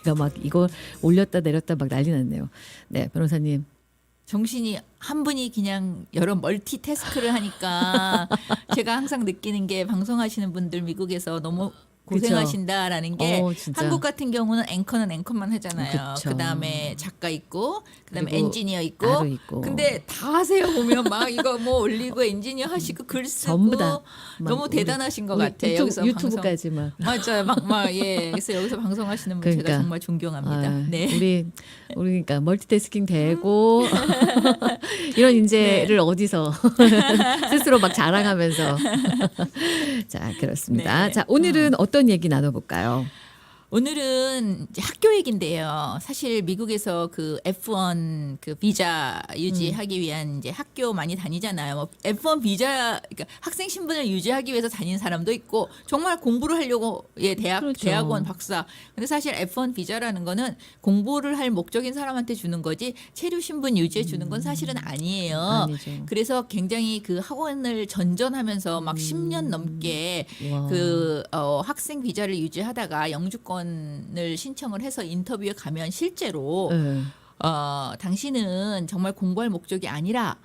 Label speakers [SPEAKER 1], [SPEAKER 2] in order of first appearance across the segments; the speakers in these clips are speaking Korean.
[SPEAKER 1] 제가 막 이거 올렸다 내렸다 막 난리 났네요. 네, 변호사님.
[SPEAKER 2] 정신이 한 분이 그냥 여러 멀티태스크를 하니까 제가 항상 느끼는 게 방송하시는 분들 미국에서 너무 고생하신다라는 게
[SPEAKER 1] 진짜.
[SPEAKER 2] 한국 같은 경우는 앵커는 앵커만 하잖아요.
[SPEAKER 1] 그쵸.
[SPEAKER 2] 그다음에 작가 있고 그다음에
[SPEAKER 1] 그리고
[SPEAKER 2] 엔지니어 있고
[SPEAKER 1] 아로 있고.
[SPEAKER 2] 근데 다 하세요 보면 막 이거 뭐 올리고 엔지니어 하시고 글 쓰고
[SPEAKER 1] 전부 다
[SPEAKER 2] 너무 대단하신 것 같아.
[SPEAKER 1] 유튜브,
[SPEAKER 2] 여기서
[SPEAKER 1] 유튜브까지 막.
[SPEAKER 2] 맞아요. 막 예. 그래서 여기서 방송하시는 분 제가
[SPEAKER 1] 그러니까.
[SPEAKER 2] 정말 존경합니다. 네.
[SPEAKER 1] 우리 그러니까 멀티태스킹 되고 이런 인재를 어디서 스스로 막 자랑하면서 자 그렇습니다.
[SPEAKER 2] 네.
[SPEAKER 1] 자 오늘은 어떤 얘기 나눠볼까요?
[SPEAKER 2] 오늘은 이제 학교 얘기인데요. 사실 미국에서 그 F1 그 비자 유지하기 위한 이제 학교 많이 다니잖아요. 뭐 F1 비자 그러니까 학생 신분을 유지하기 위해서 다니는 사람도 있고 정말 공부를 하려고
[SPEAKER 1] 그렇죠.
[SPEAKER 2] 대학원 박사. 근데 사실 F1 비자라는 거는 공부를 할 목적인 사람한테 주는 거지 체류 신분 유지해 주는 건 사실은 아니에요.
[SPEAKER 1] 아니죠.
[SPEAKER 2] 그래서 굉장히 그 학원을 전전하면서 막 10년 넘게
[SPEAKER 1] 와.
[SPEAKER 2] 그 학생 비자를 유지하다가 영주권을 신청을 해서 인터뷰에 가면 실제로
[SPEAKER 1] 네.
[SPEAKER 2] 당신은 정말 공부할 목적이 아니라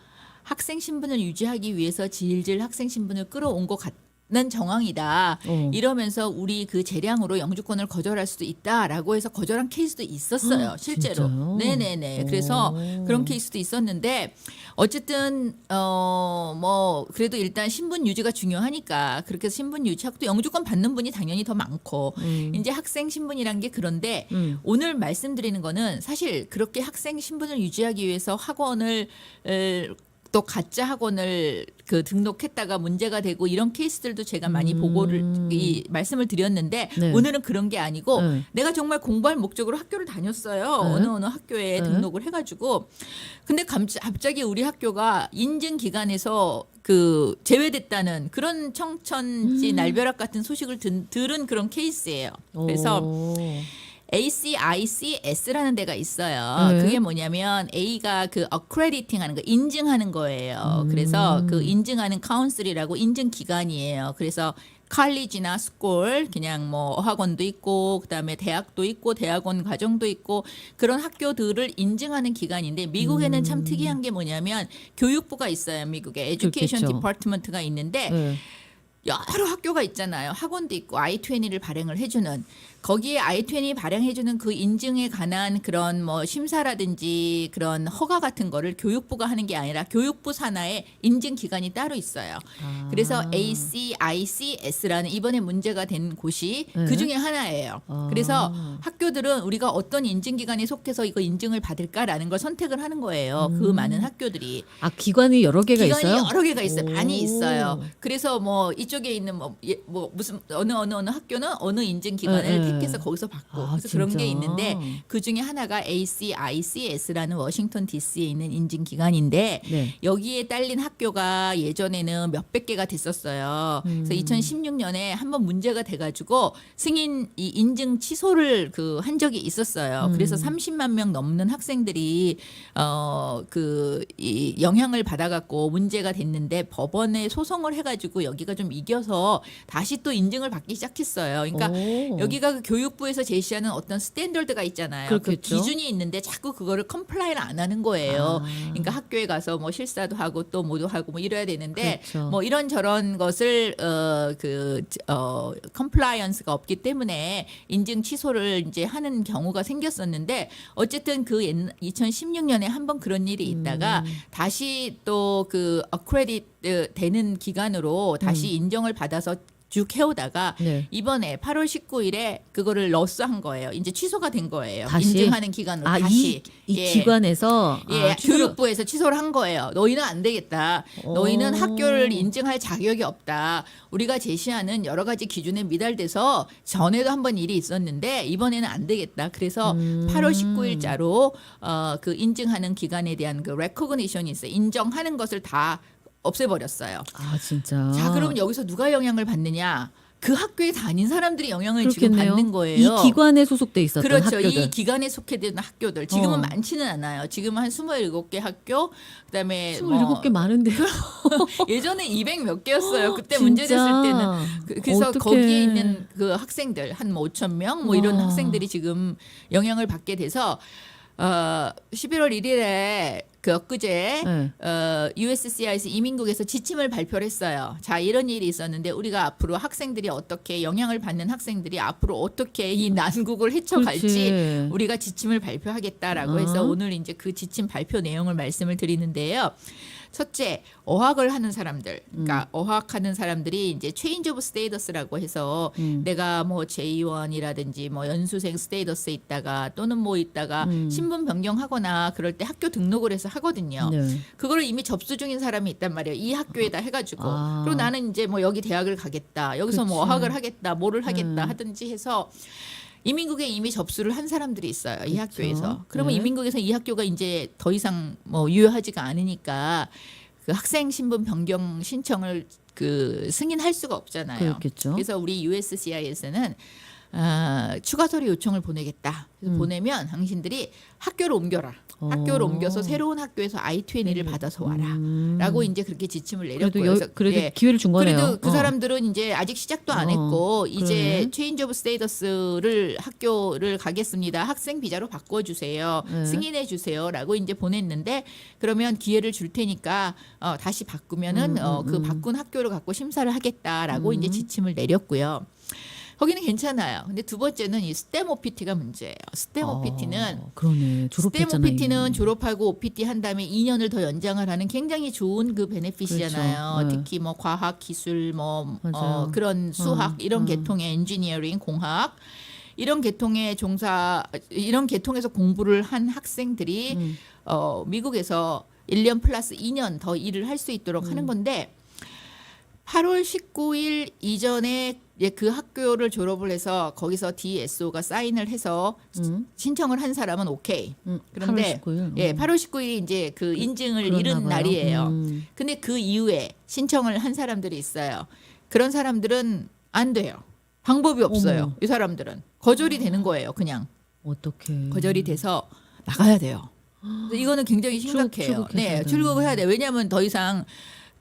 [SPEAKER 2] 학생 신분을 유지하기 위해서 질질 학생 신분을 끌어온 것 같는 정황이다. 이러면서 우리 그 재량으로 영주권을 거절할 수도 있다라고 해서 거절한 케이스도 있었어요. 실제로.
[SPEAKER 1] 진짜요?
[SPEAKER 2] 네네네. 그래서
[SPEAKER 1] 오.
[SPEAKER 2] 그런 케이스도 있었는데 어쨌든 뭐 그래도 일단 신분 유지가 중요하니까 그렇게 해서 신분 유지하고 또 영주권 받는 분이 당연히 더 많고 이제 학생 신분이란 게 그런데 오늘 말씀드리는 거는 사실 그렇게 학생 신분을 유지하기 위해서 학원을 또 가짜 학원을 그 등록했다가 문제가 되고 이런 케이스들도 제가 많이 말씀을 드렸는데
[SPEAKER 1] 네.
[SPEAKER 2] 오늘은 그런 게 아니고
[SPEAKER 1] 네.
[SPEAKER 2] 내가 정말 공부할 목적으로 학교를 다녔어요.
[SPEAKER 1] 네.
[SPEAKER 2] 어느 학교에
[SPEAKER 1] 네.
[SPEAKER 2] 등록을 해가지고 근데 갑자기 우리 학교가 인증 기간에서 그 제외됐다는 그런 청천지 날벼락 같은 소식을 들은 그런 케이스예요. 그래서
[SPEAKER 1] 오.
[SPEAKER 2] ACICS라는 데가 있어요.
[SPEAKER 1] 네.
[SPEAKER 2] 그게 뭐냐면 A가 그 accrediting 하는 거 인증하는 거예요. 그래서 그 인증하는 카운슬이라고 인증 기관이에요. 그래서 칼리지나 스쿨 그냥 뭐 어학원도 있고 그다음에 대학도 있고 대학원 과정도 있고 그런 학교들을 인증하는 기관인데 미국에는 참 특이한 게 뭐냐면 교육부가 있어요. 미국에 에듀케이션
[SPEAKER 1] 그렇겠죠.
[SPEAKER 2] 디파트먼트가 있는데
[SPEAKER 1] 네.
[SPEAKER 2] 여러 학교가 있잖아요. 학원도 있고 I-20를 발행을 해주는 거기에 I-20 발행해주는 그 인증에 관한 그런 뭐 심사라든지 그런 허가 같은 거를 교육부가 하는 게 아니라 교육부 산하에 인증 기관이 따로 있어요. 그래서 ACICS라는 이번에 문제가 된 곳이
[SPEAKER 1] 네.
[SPEAKER 2] 그 중에 하나예요. 그래서 학교들은 우리가 어떤 인증 기관에 속해서 이거 인증을 받을까라는 걸 선택을 하는 거예요. 그 많은 학교들이.
[SPEAKER 1] 기관이 여러 개가
[SPEAKER 2] 기관이
[SPEAKER 1] 있어요?
[SPEAKER 2] 여러 개가 있어요. 많이
[SPEAKER 1] 오.
[SPEAKER 2] 있어요. 그래서 뭐 이쪽에 있는 뭐 무슨 어느 학교는 어느 인증 기관을
[SPEAKER 1] 네.
[SPEAKER 2] 택해서 거기서 받고 그래서
[SPEAKER 1] 진짜?
[SPEAKER 2] 그런 게 있는데 그 중에 하나가 ACICS라는 워싱턴 DC에 있는 인증 기관인데
[SPEAKER 1] 네.
[SPEAKER 2] 여기에 딸린 학교가 예전에는 몇백 개가 됐었어요. 그래서 2016년에 한번 문제가 돼가지고 승인 이 인증 취소를 그 한 적이 있었어요. 그래서 30만 명 넘는 학생들이 이 영향을 받아갖고 문제가 됐는데 법원에 소송을 해가지고 여기가 좀 이겨서 다시 또 인증을 받기 시작했어요. 그러니까
[SPEAKER 1] 오.
[SPEAKER 2] 여기가 그 교육부에서 제시하는 어떤 스탠더드가 있잖아요.
[SPEAKER 1] 그렇겠죠.
[SPEAKER 2] 그 기준이 있는데 자꾸 그거를 컴플라이를 안 하는 거예요. 그러니까 학교에 가서 뭐 실사도 하고 또 뭐도 하고 뭐 이래야 되는데
[SPEAKER 1] 그렇죠.
[SPEAKER 2] 뭐 이런 저런 것을 컴플라이언스가 없기 때문에 인증 취소를 이제 하는 경우가 생겼었는데 어쨌든 그 2016년에 한번 그런 일이 있다가 다시 또 그 어크레딧 되는 기간으로 다시 인정을 받아서 쭉 해오다가
[SPEAKER 1] 네.
[SPEAKER 2] 이번에 8월 19일에 그거를 러스한 거예요. 이제 취소가 된 거예요.
[SPEAKER 1] 다시?
[SPEAKER 2] 인증하는 기간으로 다시.
[SPEAKER 1] 이
[SPEAKER 2] 예.
[SPEAKER 1] 기관에서
[SPEAKER 2] 예,
[SPEAKER 1] 취소를-
[SPEAKER 2] 교육부에서 취소를 한 거예요. 너희는 안 되겠다. 너희는 학교를 인증할 자격이 없다. 우리가 제시하는 여러 가지 기준에 미달돼서 전에도 한번 일이 있었는데 이번에는 안 되겠다. 그래서 8월 19일자로 그 인증하는 기간에 대한 그 레코그니션이 있어요. 인정하는 것을 다 없애버렸어요.
[SPEAKER 1] 진짜.
[SPEAKER 2] 자, 그러면 여기서 누가 영향을 받느냐? 그 학교에 다닌 사람들이 영향을 지금
[SPEAKER 1] 그렇겠네요.
[SPEAKER 2] 받는 거예요.
[SPEAKER 1] 이 기관에 소속돼 있었던
[SPEAKER 2] 그렇죠.
[SPEAKER 1] 학교들.
[SPEAKER 2] 이 기관에 속해되는 학교들. 지금은
[SPEAKER 1] 어.
[SPEAKER 2] 많지는 않아요. 지금은 한 27개 학교, 그다음에
[SPEAKER 1] 27개 많은데요.
[SPEAKER 2] 예전에 200 몇 개였어요. 그때 문제 됐을 때는. 그래서
[SPEAKER 1] 어떡해.
[SPEAKER 2] 거기에 있는 그 학생들 한 5천 명 뭐 이런
[SPEAKER 1] 와.
[SPEAKER 2] 학생들이 지금 영향을 받게 돼서 11월 1일에 그 엊그제
[SPEAKER 1] 네.
[SPEAKER 2] USCIS 이민국에서 지침을 발표를 했어요. 자, 이런 일이 있었는데 우리가 앞으로 학생들이 어떻게 영향을 받는 학생들이 앞으로 어떻게 이 난국을 헤쳐갈지
[SPEAKER 1] 그렇지.
[SPEAKER 2] 우리가 지침을 발표하겠다라고 해서 오늘 이제 그 지침 발표 내용을 말씀을 드리는데요. 첫째, 어학을 하는 사람들, 그러니까 어학하는 사람들이 이제 체인지 오브 스테이터스라고 해서 내가 뭐 J1이라든지 뭐 연수생 스테이터스에 있다가 또는 뭐 있다가 신분 변경하거나 그럴 때 학교 등록을 해서 하거든요.
[SPEAKER 1] 네.
[SPEAKER 2] 그거를 이미 접수 중인 사람이 있단 말이에요. 이 학교에다 해가지고.
[SPEAKER 1] 아.
[SPEAKER 2] 그리고 나는 이제 뭐 여기 대학을 가겠다. 여기서 뭐
[SPEAKER 1] 그치.
[SPEAKER 2] 어학을 하겠다. 뭐를 하겠다 하든지 해서 이민국에 이미 접수를 한 사람들이 있어요. 이
[SPEAKER 1] 그렇죠.
[SPEAKER 2] 학교에서. 그러면
[SPEAKER 1] 네.
[SPEAKER 2] 이민국에서 이 학교가 이제 더 이상 뭐 유효하지가 않으니까 그 학생 신분 변경 신청을 그 승인할 수가 없잖아요.
[SPEAKER 1] 그렇겠죠.
[SPEAKER 2] 그래서 우리 USCIS는 추가 서류 요청을 보내겠다. 그래서 보내면 당신들이 학교를 옮겨라. 학교를 옮겨서 새로운 학교에서 I-20를 받아서 와라라고 이제 그렇게 지침을 내렸고요.
[SPEAKER 1] 그래도
[SPEAKER 2] 예.
[SPEAKER 1] 기회를 준 거네요.
[SPEAKER 2] 그래도 그 사람들은 이제 아직 시작도 안 했고 이제
[SPEAKER 1] 그러네.
[SPEAKER 2] 체인지 오브 스테이터스를 학교를 가겠습니다. 학생 비자로 바꿔주세요.
[SPEAKER 1] 네.
[SPEAKER 2] 승인해 주세요라고 이제 보냈는데 그러면 기회를 줄 테니까 다시 바꾸면은 그 바꾼 학교를 갖고 심사를 하겠다라고 이제 지침을 내렸고요. 거기는 괜찮아요. 근데 두 번째는 이 스템 OPT가 문제예요. 스템 OPT는
[SPEAKER 1] 그러네. 졸업했잖아요.
[SPEAKER 2] 스템 OPT는
[SPEAKER 1] 이미.
[SPEAKER 2] 졸업하고 OPT 한 다음에 2년을 더 연장을 하는 굉장히 좋은 그 베네핏이잖아요.
[SPEAKER 1] 그렇죠. 네.
[SPEAKER 2] 특히 뭐 과학, 기술, 뭐
[SPEAKER 1] 맞아요.
[SPEAKER 2] 그런 수학 이런 계통의 엔지니어링, 공학 이런 계통의 이런 계통에서 공부를 한 학생들이 미국에서 1년 플러스 2년 더 일을 할 수 있도록 하는 건데 8월 19일 이전에 그 학교를 졸업을 해서 거기서 DSO가 사인을 해서 신청을 한 사람은 오케이. 그런데
[SPEAKER 1] 8월 19일.
[SPEAKER 2] 예, 8월 19일이 이제 그 인증을
[SPEAKER 1] 그랬나
[SPEAKER 2] 이룬
[SPEAKER 1] 봐요.
[SPEAKER 2] 날이에요. 근데 그 이후에 신청을 한 사람들이 있어요. 그런 사람들은 안 돼요. 방법이 없어요.
[SPEAKER 1] 어머.
[SPEAKER 2] 이 사람들은 거절이 되는 거예요. 그냥
[SPEAKER 1] 어떻게?
[SPEAKER 2] 거절이 돼서 나가야 돼요. 이거는 굉장히 심각해요.
[SPEAKER 1] 출국해서
[SPEAKER 2] 네,
[SPEAKER 1] 해야
[SPEAKER 2] 출국을 해야 돼요. 왜냐하면 더 이상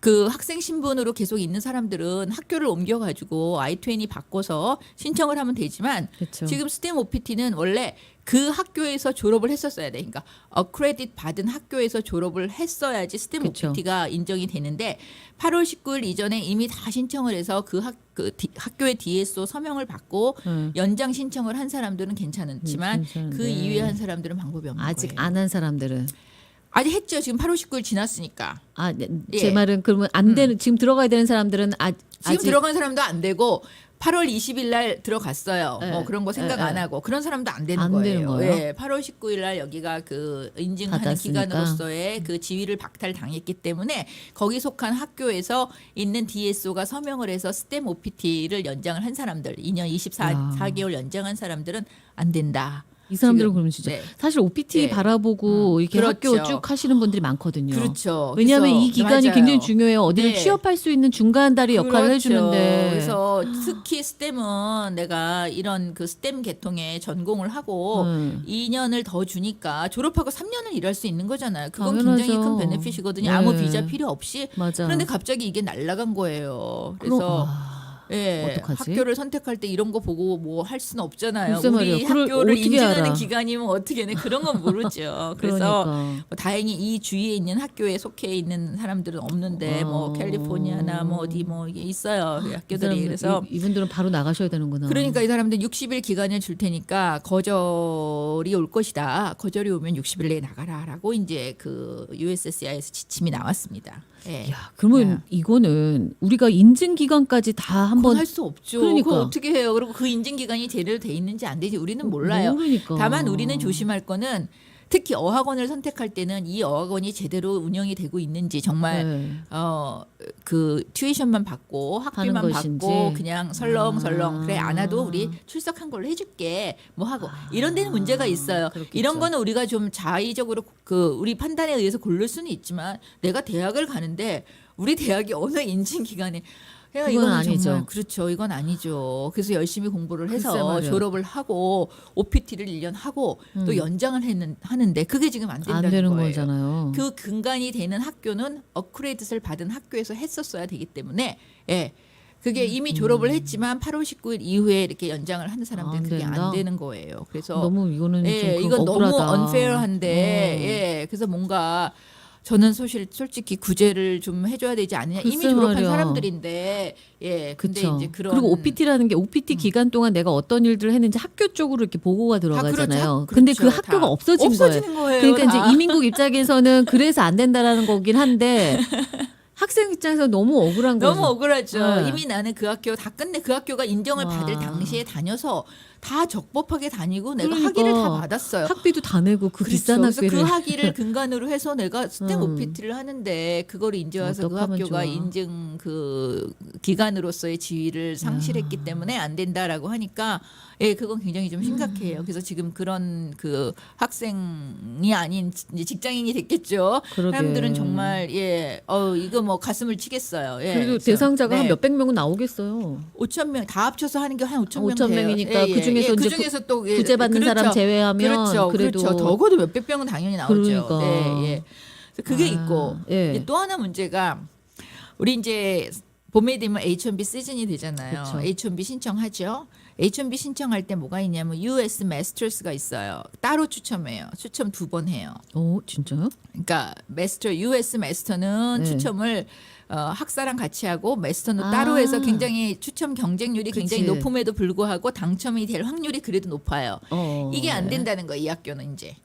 [SPEAKER 2] 그 학생 신분으로 계속 있는 사람들은 학교를 옮겨가지고 I-20 바꿔서 신청을 하면 되지만
[SPEAKER 1] 그렇죠.
[SPEAKER 2] 지금 스템 OPT는 원래 그 학교에서 졸업을 했었어야 돼. 그러니까 크레딧 받은 학교에서 졸업을 했어야지 스템
[SPEAKER 1] 그쵸.
[SPEAKER 2] OPT가 인정이 되는데 8월 19일 이전에 이미 다 신청을 해서 그 학교의 DSO 서명을 받고 연장 신청을 한 사람들은 괜찮지만
[SPEAKER 1] 괜찮은데.
[SPEAKER 2] 그 이후에 한 사람들은 방법이 없는
[SPEAKER 1] 아직
[SPEAKER 2] 거예요.
[SPEAKER 1] 안 한 사람들은
[SPEAKER 2] 아직 했죠. 지금 8월 19일 지났으니까.
[SPEAKER 1] 제
[SPEAKER 2] 예.
[SPEAKER 1] 말은 그러면 안 되는 지금 들어가야 되는 사람들은
[SPEAKER 2] 지금
[SPEAKER 1] 아직
[SPEAKER 2] 들어간 사람도 안 되고 8월 20일 날 들어갔어요.
[SPEAKER 1] 네.
[SPEAKER 2] 뭐 그런 거 생각
[SPEAKER 1] 네.
[SPEAKER 2] 안 하고 그런 사람도 안 되는
[SPEAKER 1] 안
[SPEAKER 2] 거예요.
[SPEAKER 1] 되는 거예요?
[SPEAKER 2] 예, 8월 19일 날 여기가 그 인증하는
[SPEAKER 1] 받았으니까.
[SPEAKER 2] 기관으로서의 그 지위를 박탈당했기 때문에 거기 속한 학교에서 있는 DSO가 서명을 해서 스템 OPT를 연장을 한 사람들 2년 24개월 연장한 사람들은 안 된다.
[SPEAKER 1] 이 사람들은
[SPEAKER 2] 지금.
[SPEAKER 1] 그러면 진짜
[SPEAKER 2] 네.
[SPEAKER 1] 사실 OPT
[SPEAKER 2] 네.
[SPEAKER 1] 바라보고 이렇게
[SPEAKER 2] 그렇죠.
[SPEAKER 1] 학교 쭉 하시는 분들이 많거든요.
[SPEAKER 2] 그렇죠.
[SPEAKER 1] 왜냐하면
[SPEAKER 2] 그래서
[SPEAKER 1] 이 기간이
[SPEAKER 2] 맞아요.
[SPEAKER 1] 굉장히 중요해요. 어디를
[SPEAKER 2] 네.
[SPEAKER 1] 취업할 수 있는 중간다리 역할을
[SPEAKER 2] 그렇죠.
[SPEAKER 1] 해주는데.
[SPEAKER 2] 그래서 특히 스템은 내가 이런 그 스템 계통에 전공을 하고 2년을 더 주니까 졸업하고 3년을 일할 수 있는 거잖아요. 그건
[SPEAKER 1] 당연하죠.
[SPEAKER 2] 굉장히 큰 베네핏이거든요.
[SPEAKER 1] 네.
[SPEAKER 2] 아무 비자 필요 없이.
[SPEAKER 1] 맞아.
[SPEAKER 2] 그런데 갑자기 이게 날아간 거예요. 그래서 예,
[SPEAKER 1] 어떡하지?
[SPEAKER 2] 학교를 선택할 때 이런 거 보고 뭐 할 수는 없잖아요.
[SPEAKER 1] 글쎄
[SPEAKER 2] 우리
[SPEAKER 1] 말이에요. 그걸
[SPEAKER 2] 학교를
[SPEAKER 1] 어떻게
[SPEAKER 2] 인증하는
[SPEAKER 1] 알아?
[SPEAKER 2] 기관이면 어떻게 해? 그런 건 모르죠. 그래서
[SPEAKER 1] 그러니까.
[SPEAKER 2] 뭐 다행히 이 주위에 있는 학교에 속해 있는 사람들은 없는데 뭐 캘리포니아나 뭐 어디 뭐 이게 있어요. 그 학교들이. 그래서
[SPEAKER 1] 이분들은 바로 나가셔야 되는구나.
[SPEAKER 2] 그러니까 이 사람들 60일 기간을 줄 테니까 거절이 올 것이다. 거절이 오면 60일 내에 나가라라고 이제 그 USCIS 지침이 나왔습니다. 예.
[SPEAKER 1] 야, 그러면
[SPEAKER 2] 야.
[SPEAKER 1] 이거는 우리가 인증 기간까지 다 한번
[SPEAKER 2] 할 수 없죠.
[SPEAKER 1] 그러니까.
[SPEAKER 2] 그거 어떻게 해요? 그리고 그 인증 기간이 제대로 돼 있는지 안 되지 우리는 몰라요.
[SPEAKER 1] 모르니까.
[SPEAKER 2] 다만 우리는 조심할 거는 특히 어학원을 선택할 때는 이 어학원이 제대로 운영이 되고 있는지 정말
[SPEAKER 1] 네.
[SPEAKER 2] 그 튜이션만 받고 학비만
[SPEAKER 1] 하는 것인지.
[SPEAKER 2] 받고 그냥 설렁설렁
[SPEAKER 1] 아.
[SPEAKER 2] 그래 안 와도 우리 출석한 걸로 해줄게 뭐 하고 이런 데는 문제가 있어요.
[SPEAKER 1] 그렇겠죠.
[SPEAKER 2] 이런 거는 우리가 좀 자의적으로 그 우리 판단에 의해서 고를 수는 있지만 내가 대학을 가는데 우리 대학이 어느 인증 기간에 그러니까
[SPEAKER 1] 그건
[SPEAKER 2] 이건
[SPEAKER 1] 아니죠.
[SPEAKER 2] 정말 그렇죠. 이건 아니죠. 그래서 열심히 공부를
[SPEAKER 1] 글쎄
[SPEAKER 2] 해서
[SPEAKER 1] 말이야.
[SPEAKER 2] 졸업을 하고 OPT를 1년 하고 또 연장을 하는데 그게 지금 안 된다는
[SPEAKER 1] 안 되는
[SPEAKER 2] 거예요.
[SPEAKER 1] 거잖아요.
[SPEAKER 2] 그 근간이 되는 학교는 업그레이드를 받은 학교에서 했었어야 되기 때문에 예. 그게 이미 졸업을 했지만 8월 19일 이후에 이렇게 연장을 하는 사람들은
[SPEAKER 1] 안
[SPEAKER 2] 그게
[SPEAKER 1] 된다?
[SPEAKER 2] 안 되는 거예요. 그래서
[SPEAKER 1] 너무 이거는
[SPEAKER 2] 예,
[SPEAKER 1] 좀
[SPEAKER 2] 이건 너무
[SPEAKER 1] 억울하다.
[SPEAKER 2] unfair한데 예, 그래서 뭔가 저는 솔직히 구제를 좀 해줘야 되지 않느냐. 이미
[SPEAKER 1] 글쎄
[SPEAKER 2] 졸업한
[SPEAKER 1] 말이야.
[SPEAKER 2] 사람들인데 예, 근데
[SPEAKER 1] 그쵸.
[SPEAKER 2] 이제 그런
[SPEAKER 1] 그리고 OPT라는 게 OPT 기간 동안 내가 어떤 일들을 했는지 학교 쪽으로 이렇게 보고가 들어가잖아요.
[SPEAKER 2] 그렇죠.
[SPEAKER 1] 근데 그
[SPEAKER 2] 그렇죠.
[SPEAKER 1] 학교가
[SPEAKER 2] 다
[SPEAKER 1] 없어진 거예요.
[SPEAKER 2] 없어지는 거예요.
[SPEAKER 1] 그러니까
[SPEAKER 2] 다.
[SPEAKER 1] 이제 이민국 입장에서는 그래서 안 된다라는 거긴 한데 학생 입장에서 너무 억울한 거죠.
[SPEAKER 2] 너무 억울하죠.
[SPEAKER 1] 네.
[SPEAKER 2] 이미 나는 그 학교 다 끝내 그 학교가 인정을
[SPEAKER 1] 와.
[SPEAKER 2] 받을 당시에 다녀서 다 적법하게 다니고 내가
[SPEAKER 1] 그러니까
[SPEAKER 2] 학위를 다 받았어요.
[SPEAKER 1] 학비도 다 내고 그
[SPEAKER 2] 그렇죠.
[SPEAKER 1] 비싼
[SPEAKER 2] 그래서
[SPEAKER 1] 학비를
[SPEAKER 2] 그 학위를 근간으로 해서 내가 스템 OPT를 하는데 그걸 이제 와서 그
[SPEAKER 1] 어떡하면
[SPEAKER 2] 학교가
[SPEAKER 1] 좋아.
[SPEAKER 2] 인증 그 기관으로서의 지위를 상실했기 때문에 안 된다라고 하니까 예, 그건 굉장히 좀 심각해요. 그래서 지금 그런 그 학생이 아닌 이제 직장인이 됐겠죠.
[SPEAKER 1] 그러게.
[SPEAKER 2] 사람들은 정말 예, 이거 뭐 가슴을 치겠어요. 예.
[SPEAKER 1] 그래도
[SPEAKER 2] 그래서,
[SPEAKER 1] 대상자가 한
[SPEAKER 2] 네.
[SPEAKER 1] 몇백 명은 나오겠어요.
[SPEAKER 2] 5천 명 다 합쳐서 하는 게 한 5천 명
[SPEAKER 1] 5천
[SPEAKER 2] 돼요.
[SPEAKER 1] 명이니까 그중에서 이제
[SPEAKER 2] 그중에서 또 예,
[SPEAKER 1] 구제받는
[SPEAKER 2] 그렇죠.
[SPEAKER 1] 사람 제외하면
[SPEAKER 2] 그렇죠.
[SPEAKER 1] 그래도
[SPEAKER 2] 그렇죠. 적어도 몇백 명은 당연히 나오죠.
[SPEAKER 1] 그러니까.
[SPEAKER 2] 네, 예. 그래서 그게 있고
[SPEAKER 1] 예.
[SPEAKER 2] 이제 또 하나 문제가 우리 이제 봄에 되면 H1B 시즌이 되잖아요.
[SPEAKER 1] 그렇죠.
[SPEAKER 2] H1B 신청하죠. H1B 신청할 때 뭐가 있냐면 US 마스터스가 있어요. 따로 추첨해요. 추첨 2번 해요.
[SPEAKER 1] 진짜요?
[SPEAKER 2] 그러니까 마스터 US 마스터는
[SPEAKER 1] 네.
[SPEAKER 2] 추첨을 학사랑 같이 하고 마스터는
[SPEAKER 1] 아.
[SPEAKER 2] 따로 해서 굉장히 추첨 경쟁률이 굉장히
[SPEAKER 1] 그치.
[SPEAKER 2] 높음에도 불구하고 당첨이 될 확률이 그래도 높아요. 이게 안
[SPEAKER 1] 네.
[SPEAKER 2] 된다는 거예요. 이 학교는 이제.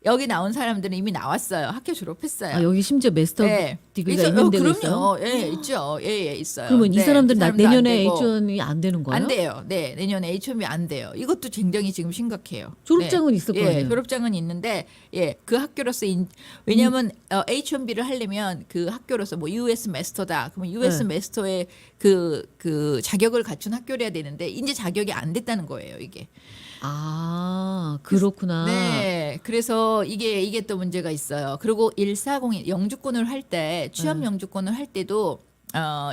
[SPEAKER 2] 여기 나온 사람들은 이미 나왔어요. 학교 졸업했어요.
[SPEAKER 1] 아, 여기 심지어 마스터
[SPEAKER 2] 네.
[SPEAKER 1] 디그리가
[SPEAKER 2] 있어요.
[SPEAKER 1] 있는 데가 있어요?
[SPEAKER 2] 그럼요. 예, 있죠. 예, 있어요.
[SPEAKER 1] 그러면 이
[SPEAKER 2] 네,
[SPEAKER 1] 사람들은
[SPEAKER 2] 사람도 안
[SPEAKER 1] 내년에
[SPEAKER 2] 되고.
[SPEAKER 1] H1이 안 되는 거예요?
[SPEAKER 2] 안 돼요. 네, 내년에 H1B 안 돼요. 이것도 굉장히 지금 심각해요.
[SPEAKER 1] 졸업장은
[SPEAKER 2] 네.
[SPEAKER 1] 있을 거
[SPEAKER 2] 예,
[SPEAKER 1] 아니에요?
[SPEAKER 2] 졸업장은 있는데 예, 그 학교로서 왜냐하면 H1B를 하려면 그 학교로서 뭐 US 마스터다. 그러면 US
[SPEAKER 1] 네.
[SPEAKER 2] 마스터의 그 자격을 갖춘 학교래야 되는데 이제 자격이 안 됐다는 거예요, 이게.
[SPEAKER 1] 그렇구나.
[SPEAKER 2] 네, 그래서 이게 또 문제가 있어요. 그리고 140 영주권을 할 때 취업
[SPEAKER 1] 네.
[SPEAKER 2] 영주권을 할 때도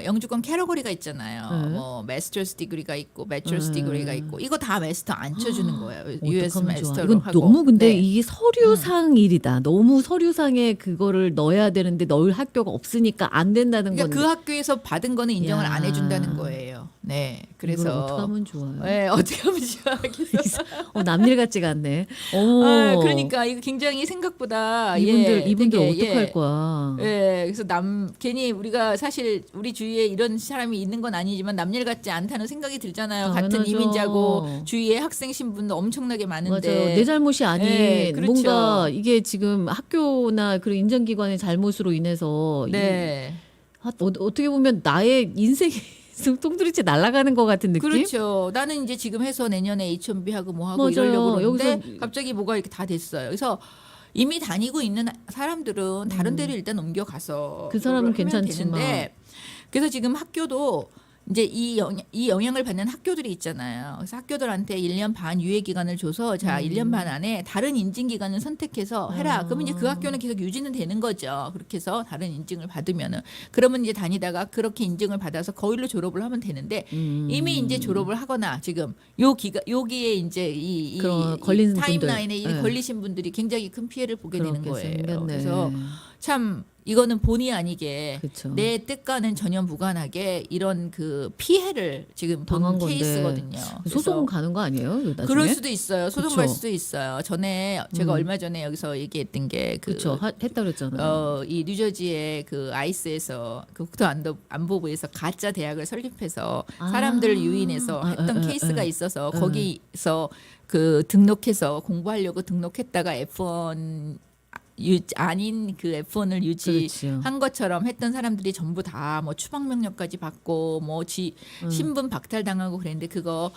[SPEAKER 2] 영주권 캐러고리가 있잖아요.
[SPEAKER 1] 네.
[SPEAKER 2] 뭐 마스터스 디그리가 있고 배철스 디그리가 있고 이거 다 마스터 안 쳐주는 거예요. US
[SPEAKER 1] 어떡하면 좋아.
[SPEAKER 2] 마스터로
[SPEAKER 1] 이건
[SPEAKER 2] 하고.
[SPEAKER 1] 너무 근데
[SPEAKER 2] 네.
[SPEAKER 1] 이게 서류상 일이다. 너무 서류상에 그거를 넣어야 되는데 넣을 학교가 없으니까 안 된다는
[SPEAKER 2] 그러니까
[SPEAKER 1] 건데.
[SPEAKER 2] 그 학교에서 받은 거는 인정을
[SPEAKER 1] 야.
[SPEAKER 2] 안 해준다는 거예요. 네,
[SPEAKER 1] 이걸
[SPEAKER 2] 그래서
[SPEAKER 1] 어떻게 하면 좋아요?
[SPEAKER 2] 네, 어떻게 하면 좋아하겠어.
[SPEAKER 1] 남일 같지가 않네.
[SPEAKER 2] 그러니까 이거 굉장히 생각보다
[SPEAKER 1] 이분들
[SPEAKER 2] 되게,
[SPEAKER 1] 어떡할 거야?
[SPEAKER 2] 예, 그래서 괜히 우리가 사실 우리 주위에 이런 사람이 있는 건 아니지만 남일 같지 않다는 생각이 들잖아요. 같은
[SPEAKER 1] 당연하죠.
[SPEAKER 2] 이민자고 주위에 학생 신분도 엄청나게 많은데.
[SPEAKER 1] 맞아요. 내 잘못이 아닌
[SPEAKER 2] 네, 그렇죠.
[SPEAKER 1] 뭔가 이게 지금 학교나 그런 인정기관의 잘못으로 인해서
[SPEAKER 2] 네.
[SPEAKER 1] 어떻게 보면 나의 인생이 통두리째 날아가는 것 같은 느낌?
[SPEAKER 2] 그렇죠. 나는 이제 지금 해서 내년에 H1B 하고 뭐 하고
[SPEAKER 1] 맞아요.
[SPEAKER 2] 이러려고 그러는데
[SPEAKER 1] 여기서-
[SPEAKER 2] 갑자기 뭐가 이렇게 다 됐어요. 그래서 이미 다니고 있는 사람들은 다른 데로 일단 옮겨가서
[SPEAKER 1] 그 사람은
[SPEAKER 2] 그걸 하면
[SPEAKER 1] 괜찮지만.
[SPEAKER 2] 되는데 그래서 지금 학교도 이제 이 영향을 받는 학교들이 있잖아요. 그래서 학교들한테 1년 반 유예 기간을 줘서 자 1년 반 안에 다른 인증 기관을 선택해서 해라. 그러면 이제 그 학교는 계속 유지는 되는 거죠. 그렇게 해서 다른 인증을 받으면은 그러면 이제 다니다가 그렇게 인증을 받아서 거일로 졸업을 하면 되는데 이미 이제 졸업을 하거나 지금 여기에 이제 이
[SPEAKER 1] 그런 걸린
[SPEAKER 2] 타임라인에
[SPEAKER 1] 분들. 네.
[SPEAKER 2] 걸리신 분들이 굉장히 큰 피해를 보게 되는
[SPEAKER 1] 그렇게
[SPEAKER 2] 거예요.
[SPEAKER 1] 생겼네.
[SPEAKER 2] 그래서 참 이거는 본의 아니게
[SPEAKER 1] 그쵸.
[SPEAKER 2] 내 뜻과는 전혀 무관하게 이런 그 피해를 지금
[SPEAKER 1] 당한
[SPEAKER 2] 본
[SPEAKER 1] 건데.
[SPEAKER 2] 케이스거든요.
[SPEAKER 1] 소송
[SPEAKER 2] 그래서
[SPEAKER 1] 가는 거 아니에요? 나중에?
[SPEAKER 2] 그럴 수도 있어요. 소송
[SPEAKER 1] 그쵸.
[SPEAKER 2] 갈 수도 있어요. 전에 제가 얼마 전에 여기서 얘기했던 게
[SPEAKER 1] 그렇죠. 했다 그랬잖아요.
[SPEAKER 2] 이 뉴저지의 그 아이스에서 그 국토안보부에서 가짜 대학을 설립해서 사람들을 유인해서 했던 케이스가 있어서 거기서 그 등록해서 공부하려고 등록했다가 F1 아닌 그 F1을 유지한
[SPEAKER 1] 그렇지요.
[SPEAKER 2] 것처럼 했던 사람들이 전부 다 뭐 추방 명령까지 받고 뭐 신분 박탈당하고 그랬는데 그거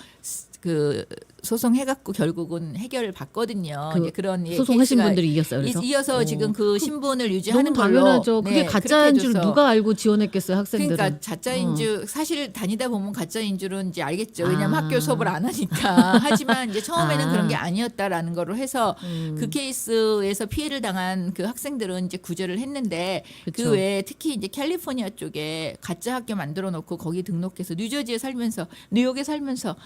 [SPEAKER 2] 그 소송해갖고 결국은 해결을 받거든요.
[SPEAKER 1] 그
[SPEAKER 2] 이제 그런
[SPEAKER 1] 소송하신
[SPEAKER 2] 케이스가
[SPEAKER 1] 분들이 이겼어요. 그래서
[SPEAKER 2] 이어서 지금 그 신분을 유지하는
[SPEAKER 1] 너무
[SPEAKER 2] 걸로
[SPEAKER 1] 당연하죠. 그게
[SPEAKER 2] 네,
[SPEAKER 1] 가짜인 줄
[SPEAKER 2] 그렇게 해줘서.
[SPEAKER 1] 누가 알고 지원했겠어요, 학생들은.
[SPEAKER 2] 그러니까 가짜인 줄 사실 다니다 보면 가짜인 줄은 이제 알겠죠. 왜냐하면
[SPEAKER 1] 아.
[SPEAKER 2] 학교 수업을 안 하니까. 하지만 이제 처음에는 그런 게 아니었다라는 거로 해서 그 케이스에서 피해를 당한 일반 그 학생들은 이제 구제를 했는데
[SPEAKER 1] 그쵸.
[SPEAKER 2] 그 외에 특히 이제 캘리포니아 쪽에 가짜 학교 만들어 놓고 거기 등록해서 뉴저지에 살면서 뉴욕에 살면서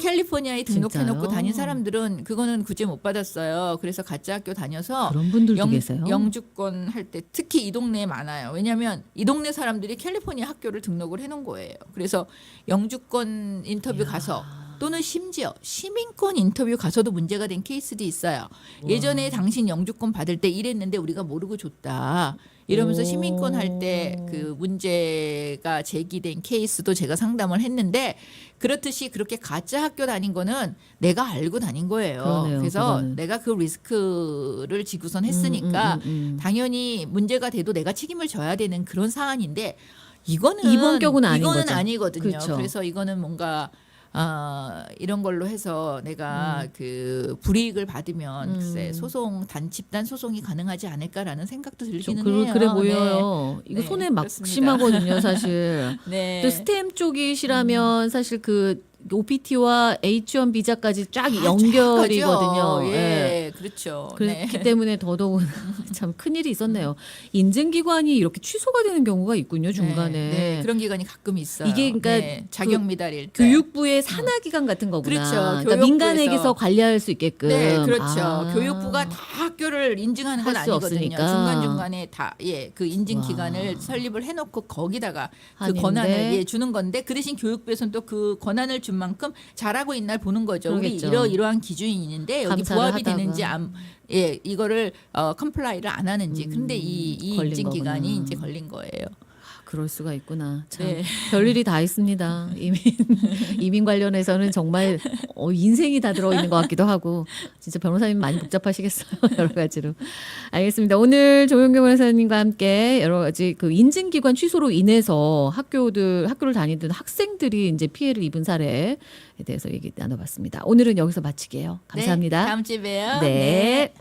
[SPEAKER 2] 캘리포니아에 등록해 놓고
[SPEAKER 1] 진짜요?
[SPEAKER 2] 다닌 사람들은 그거는 구제 못 받았어요. 그래서 가짜 학교 다녀서
[SPEAKER 1] 그런 분들도 계세요.
[SPEAKER 2] 영주권 할 때 특히 이 동네에 많아요. 왜냐하면 이 동네 사람들이 캘리포니아 학교를 등록을 해놓은 거예요. 그래서 영주권 인터뷰 가서 또는 심지어 시민권 인터뷰 가서도 문제가 된 케이스도 있어요. 예전에 당신 영주권 받을 때 이랬는데 우리가 모르고 줬다. 이러면서
[SPEAKER 1] 오.
[SPEAKER 2] 시민권 할 때 그 문제가 제기된 케이스도 제가 상담을 했는데 그렇듯이 그렇게 가짜 학교 다닌 거는 내가 알고 다닌 거예요.
[SPEAKER 1] 그러네요,
[SPEAKER 2] 그래서
[SPEAKER 1] 그거는.
[SPEAKER 2] 내가 그 리스크를 지고선 했으니까 당연히 문제가 돼도 내가 책임을 져야 되는 그런 사안인데 이거는
[SPEAKER 1] 이번 경우는 아닌
[SPEAKER 2] 이거는
[SPEAKER 1] 거죠.
[SPEAKER 2] 아니거든요.
[SPEAKER 1] 그렇죠.
[SPEAKER 2] 그래서 이거는 뭔가 이런 걸로 해서 내가 그 불이익을 받으면 글쎄 소송 집단 소송이 가능하지 않을까라는 생각도 들기는 해요.
[SPEAKER 1] 그래 보여요. 이거
[SPEAKER 2] 네,
[SPEAKER 1] 손에 막
[SPEAKER 2] 그렇습니다.
[SPEAKER 1] 심하거든요, 사실.
[SPEAKER 2] 네.
[SPEAKER 1] 또 스템 쪽이시라면 사실 그 OPT와 H1 비자까지 쫙
[SPEAKER 2] 쫙
[SPEAKER 1] 연결이거든요.
[SPEAKER 2] 가죠.
[SPEAKER 1] 예.
[SPEAKER 2] 예, 그렇죠.
[SPEAKER 1] 그렇기
[SPEAKER 2] 네.
[SPEAKER 1] 때문에 더더욱 참 큰일이 있었네요. 인증기관이 이렇게 취소가 되는 경우가 있군요, 중간에.
[SPEAKER 2] 네, 그런 기관이 가끔 있어요.
[SPEAKER 1] 이게 그러니까
[SPEAKER 2] 네, 자격 미달일 때.
[SPEAKER 1] 교육부의 산하기관 같은 거구나.
[SPEAKER 2] 그렇죠.
[SPEAKER 1] 그러니까
[SPEAKER 2] 교육부에서.
[SPEAKER 1] 민간에게서 관리할 수 있게끔.
[SPEAKER 2] 네, 그렇죠.
[SPEAKER 1] 아.
[SPEAKER 2] 교육부가 다 학교를 인증하는 건
[SPEAKER 1] 할수
[SPEAKER 2] 아니거든요.
[SPEAKER 1] 없으니까.
[SPEAKER 2] 중간중간에 다, 그 인증
[SPEAKER 1] 와.
[SPEAKER 2] 기관을 설립을 해놓고 거기다가 그
[SPEAKER 1] 하는데.
[SPEAKER 2] 권한을 주는 건데 그 대신 교육부에서는 또 그 권한을 준 만큼 잘하고 있나 보는 거죠.
[SPEAKER 1] 그러겠죠.
[SPEAKER 2] 우리 이러한 기준이 있는데 여기
[SPEAKER 1] 감사를
[SPEAKER 2] 부합이
[SPEAKER 1] 하다가.
[SPEAKER 2] 되는지 이거를 컴플라이를 안 하는지. 근데 이
[SPEAKER 1] 걸린
[SPEAKER 2] 인증 기관이
[SPEAKER 1] 거구나.
[SPEAKER 2] 이제 걸린 거예요.
[SPEAKER 1] 그럴 수가 있구나. 참
[SPEAKER 2] 네.
[SPEAKER 1] 별일이 다 있습니다. 이민 관련해서는 정말 인생이 다 들어 있는 것 같기도 하고 진짜 변호사님 많이 복잡하시겠어요. 여러 가지로. 알겠습니다. 오늘 조영경 변호사님과 함께 여러 가지 그 인증기관 취소로 인해서 학교를 다니던 학생들이 이제 피해를 입은 사례에 대해서 얘기 나눠봤습니다. 오늘은 여기서 마치게요. 감사합니다.
[SPEAKER 2] 네, 다음 주에 봬요.
[SPEAKER 1] 네.